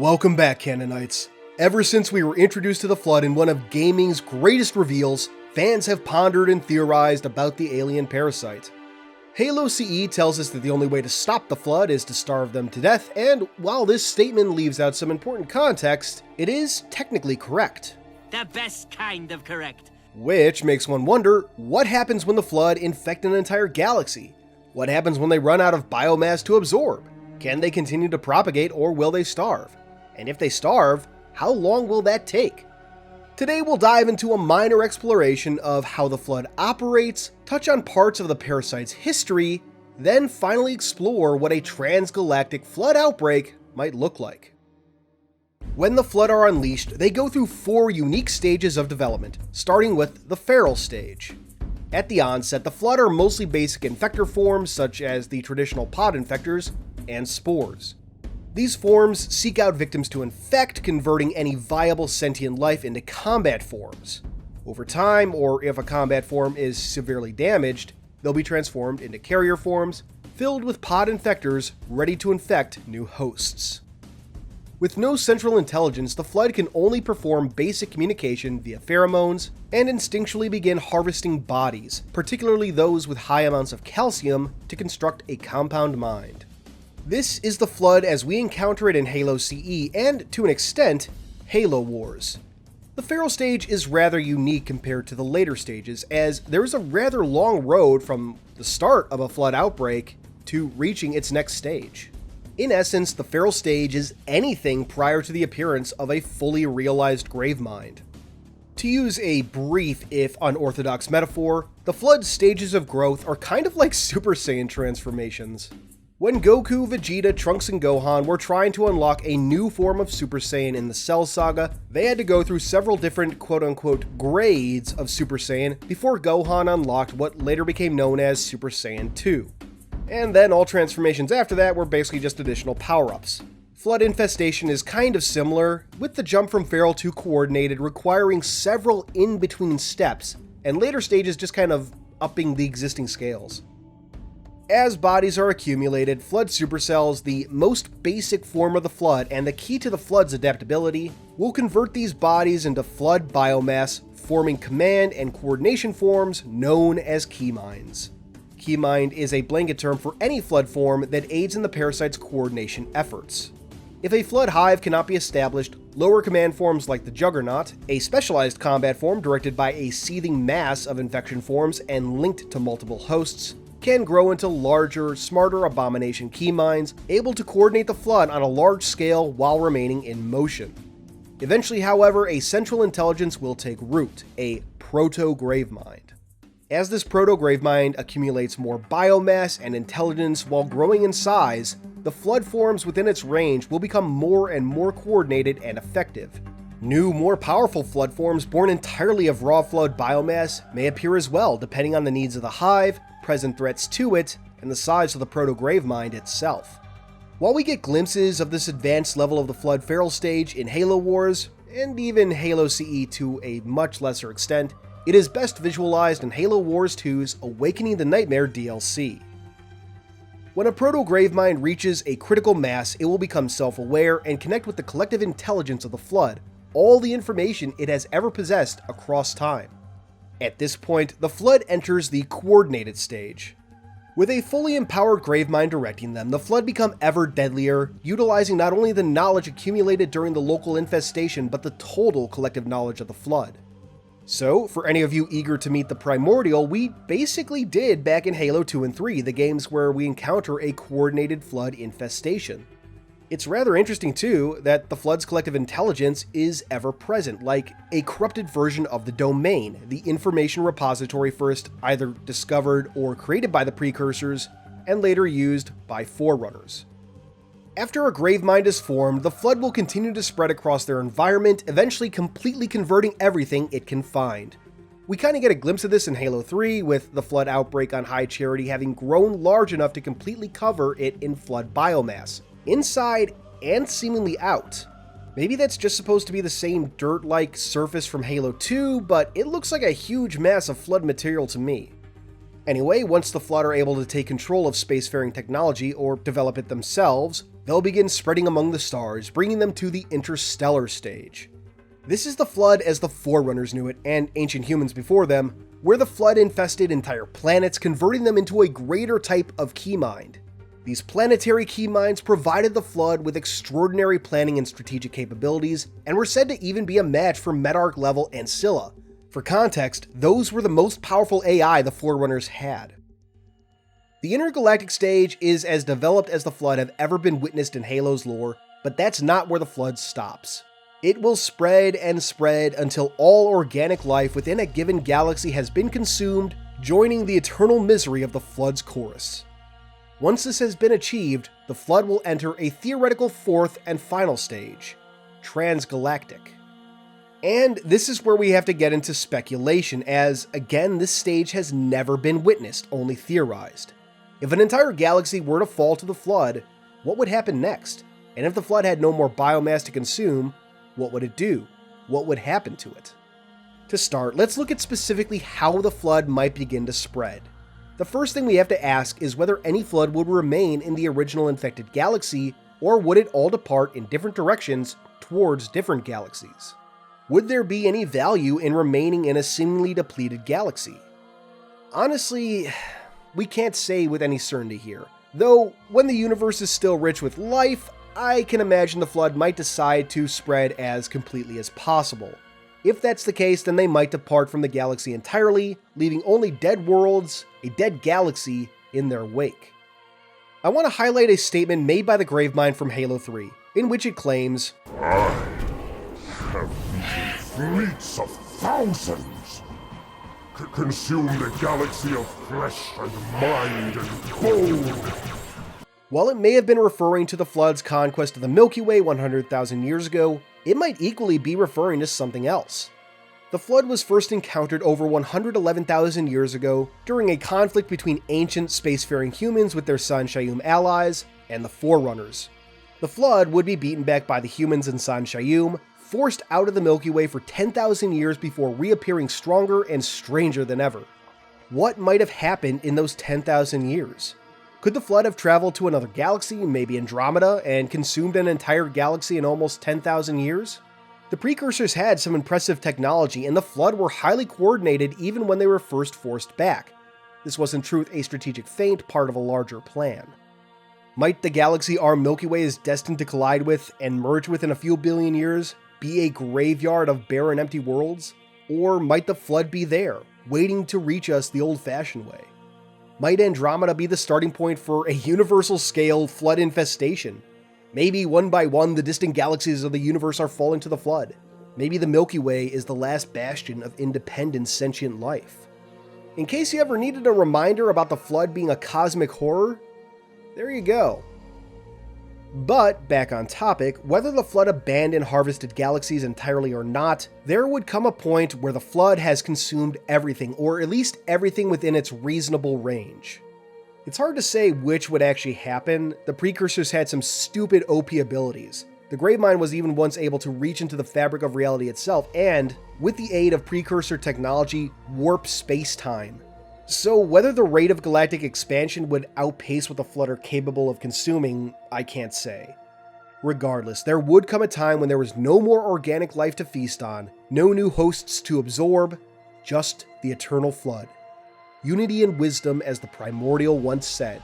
Welcome back, Canonites. Ever since we were introduced to the Flood in one of gaming's greatest reveals, fans have pondered and theorized about the alien parasite. Halo CE tells us that the only way to stop the Flood is to starve them to death, and while this statement leaves out some important context, it is technically correct. The best kind of correct. Which makes one wonder, what happens when the Flood infect an entire galaxy? What happens when they run out of biomass to absorb? Can they continue to propagate, or will they starve? And if they starve, how long will that take? Today we'll dive into a minor exploration of how the Flood operates, touch on parts of the parasite's history, then finally explore what a transgalactic Flood outbreak might look like. When the Flood are unleashed, they go through 4 unique stages of development, starting with the feral stage. At the onset, the Flood are mostly basic infector forms such as the traditional pod infectors and spores. These forms seek out victims to infect, converting any viable sentient life into combat forms. Over time, or if a combat form is severely damaged, they'll be transformed into carrier forms, filled with pod infectors ready to infect new hosts. With no central intelligence, the Flood can only perform basic communication via pheromones, and instinctually begin harvesting bodies, particularly those with high amounts of calcium, to construct a compound mind. This is the Flood as we encounter it in Halo CE and, to an extent, Halo Wars. The feral stage is rather unique compared to the later stages, as there is a rather long road from the start of a Flood outbreak to reaching its next stage. In essence, the feral stage is anything prior to the appearance of a fully realized Gravemind. To use a brief if unorthodox metaphor, the Flood's stages of growth are kind of like Super Saiyan transformations. When Goku, Vegeta, Trunks, and Gohan were trying to unlock a new form of Super Saiyan in the Cell Saga, they had to go through several different quote-unquote grades of Super Saiyan before Gohan unlocked what later became known as Super Saiyan 2. And then all transformations after that were basically just additional power-ups. Flood infestation is kind of similar, with the jump from feral to coordinated requiring several in-between steps, and later stages just kind of upping the existing scales. As bodies are accumulated, Flood supercells, the most basic form of the Flood and the key to the Flood's adaptability, will convert these bodies into Flood biomass, forming command and coordination forms known as keyminds. Keymind is a blanket term for any Flood form that aids in the parasite's coordination efforts. If a Flood hive cannot be established, lower command forms like the Juggernaut, a specialized combat form directed by a seething mass of infection forms and linked to multiple hosts, can grow into larger, smarter abomination keyminds, able to coordinate the Flood on a large scale while remaining in motion. Eventually, however, a central intelligence will take root, a proto-Gravemind. As this proto-Gravemind accumulates more biomass and intelligence while growing in size, the Flood forms within its range will become more and more coordinated and effective. New, more powerful Flood forms born entirely of raw Flood biomass may appear as well, depending on the needs of the hive, present threats to it, and the size of the proto-Gravemind itself. While we get glimpses of this advanced level of the Flood feral stage in Halo Wars, and even Halo CE to a much lesser extent, it is best visualized in Halo Wars 2's Awakening the Nightmare DLC. When a proto-Gravemind reaches a critical mass, it will become self-aware and connect with the collective intelligence of the Flood, all the information it has ever possessed across time. At this point, the Flood enters the coordinated stage. With a fully empowered Gravemind directing them, the Flood become ever deadlier, utilizing not only the knowledge accumulated during the local infestation, but the total collective knowledge of the Flood. So, for any of you eager to meet the Primordial, we basically did back in Halo 2 and 3, the games where we encounter a coordinated Flood infestation. It's rather interesting, too, that the Flood's collective intelligence is ever-present, like a corrupted version of the Domain, the information repository first either discovered or created by the Precursors, and later used by Forerunners. After a Gravemind is formed, the Flood will continue to spread across their environment, eventually completely converting everything it can find. We kinda get a glimpse of this in Halo 3, with the Flood outbreak on High Charity having grown large enough to completely cover it in Flood biomass, inside and seemingly out. Maybe that's just supposed to be the same dirt-like surface from Halo 2, but it looks like a huge mass of Flood material to me. Anyway, once the Flood are able to take control of spacefaring technology or develop it themselves, they'll begin spreading among the stars, bringing them to the interstellar stage. This is the Flood as the Forerunners knew it, and ancient humans before them, where the Flood infested entire planets, converting them into a greater type of keymind. These planetary keyminds provided the Flood with extraordinary planning and strategic capabilities, and were said to even be a match for Medarch level Ancilla. For context, those were the most powerful AI the Forerunners had. The Intergalactic stage is as developed as the Flood have ever been witnessed in Halo's lore, but that's not where the Flood stops. It will spread and spread until all organic life within a given galaxy has been consumed, joining the eternal misery of the Flood's chorus. Once this has been achieved, the Flood will enter a theoretical fourth and final stage, Transgalactic. And this is where we have to get into speculation, as, again, this stage has never been witnessed, only theorized. If an entire galaxy were to fall to the Flood, what would happen next? And if the Flood had no more biomass to consume, what would it do? What would happen to it? To start, let's look at specifically how the Flood might begin to spread. The first thing we have to ask is whether any Flood would remain in the original infected galaxy, or would it all depart in different directions towards different galaxies? Would there be any value in remaining in a seemingly depleted galaxy? Honestly, we can't say with any certainty here. Though, when the universe is still rich with life, I can imagine the Flood might decide to spread as completely as possible. If that's the case, then they might depart from the galaxy entirely, leaving only dead worlds, a dead galaxy, in their wake. I want to highlight a statement made by the Gravemind from Halo 3, in which it claims, "I have fleets of thousands consumed a galaxy of flesh and mind and bone." While it may have been referring to the Flood's conquest of the Milky Way 100,000 years ago, it might equally be referring to something else. The Flood was first encountered over 111,000 years ago during a conflict between ancient spacefaring humans with their San Shayum allies and the Forerunners. The Flood would be beaten back by the humans in San Shayum, forced out of the Milky Way for 10,000 years before reappearing stronger and stranger than ever. What might have happened in those 10,000 years? Could the Flood have traveled to another galaxy, maybe Andromeda, and consumed an entire galaxy in almost 10,000 years? The Precursors had some impressive technology, and the Flood were highly coordinated even when they were first forced back. This was in truth a strategic feint, part of a larger plan. Might the galaxy our Milky Way is destined to collide with and merge with in a few billion years be a graveyard of barren empty worlds? Or might the Flood be there, waiting to reach us the old-fashioned way? Might Andromeda be the starting point for a universal-scale Flood infestation? Maybe one by one the distant galaxies of the universe are falling to the Flood. Maybe the Milky Way is the last bastion of independent sentient life. In case you ever needed a reminder about the Flood being a cosmic horror, there you go. But, back on topic, whether the Flood abandoned harvested galaxies entirely or not, there would come a point where the Flood has consumed everything, or at least everything within its reasonable range. It's hard to say which would actually happen. The Precursors had some stupid OP abilities. The Gravemind was even once able to reach into the fabric of reality itself and, with the aid of Precursor technology, warp space-time. So whether the rate of galactic expansion would outpace what the Flood are capable of consuming, I can't say. Regardless, there would come a time when there was no more organic life to feast on, no new hosts to absorb, just the eternal Flood. Unity and wisdom, as the Primordial once said.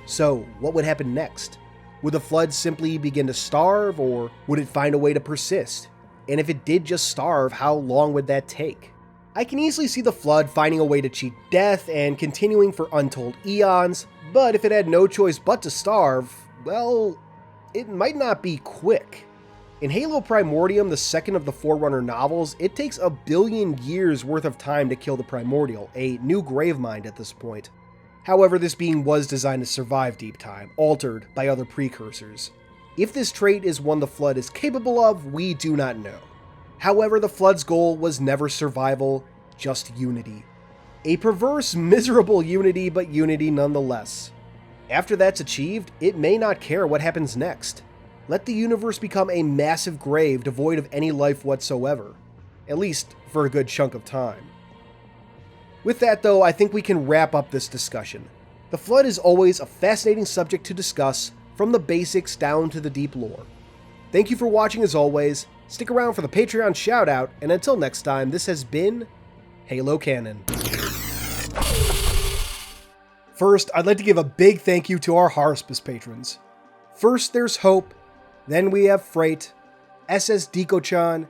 So, what would happen next? Would the Flood simply begin to starve, or would it find a way to persist? And if it did just starve, how long would that take? I can easily see the Flood finding a way to cheat death and continuing for untold eons, but if it had no choice but to starve, well, it might not be quick. In Halo Primordium, the second of the Forerunner novels, it takes 1 billion years worth of time to kill the Primordial, a new Gravemind at this point. However, this being was designed to survive deep time, altered by other Precursors. If this trait is one the Flood is capable of, we do not know. However, the Flood's goal was never survival, just unity. A perverse, miserable unity, but unity nonetheless. After that's achieved, it may not care what happens next. Let the universe become a massive grave devoid of any life whatsoever. At least, for a good chunk of time. With that though, I think we can wrap up this discussion. The Flood is always a fascinating subject to discuss, from the basics down to the deep lore. Thank you for watching as always, stick around for the Patreon shoutout, and until next time, this has been Halo Canon. First, I'd like to give a big thank you to our Harspis patrons. First there's Hope, then we have Freight, SS Deco-chan,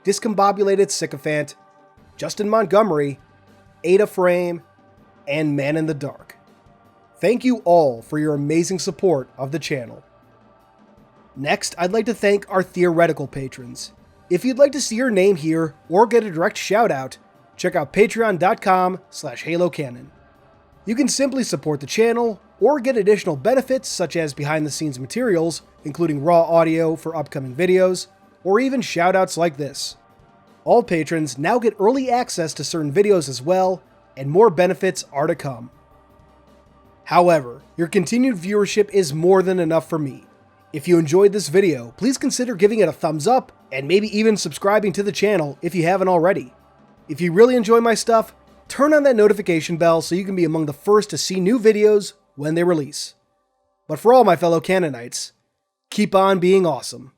Discombobulated Sycophant, Justin Montgomery, Ada Frame, and Man in the Dark. Thank you all for your amazing support of the channel. Next, I'd like to thank our theoretical patrons. If you'd like to see your name here or get a direct shout out, check out patreon.com/halocanon. You can simply support the channel or get additional benefits such as behind the scenes materials, including raw audio for upcoming videos, or even shoutouts like this. All patrons now get early access to certain videos as well, and more benefits are to come. However, your continued viewership is more than enough for me. If you enjoyed this video, please consider giving it a thumbs up and maybe even subscribing to the channel if you haven't already. If you really enjoy my stuff, turn on that notification bell so you can be among the first to see new videos when they release. But for all my fellow Canonites, keep on being awesome.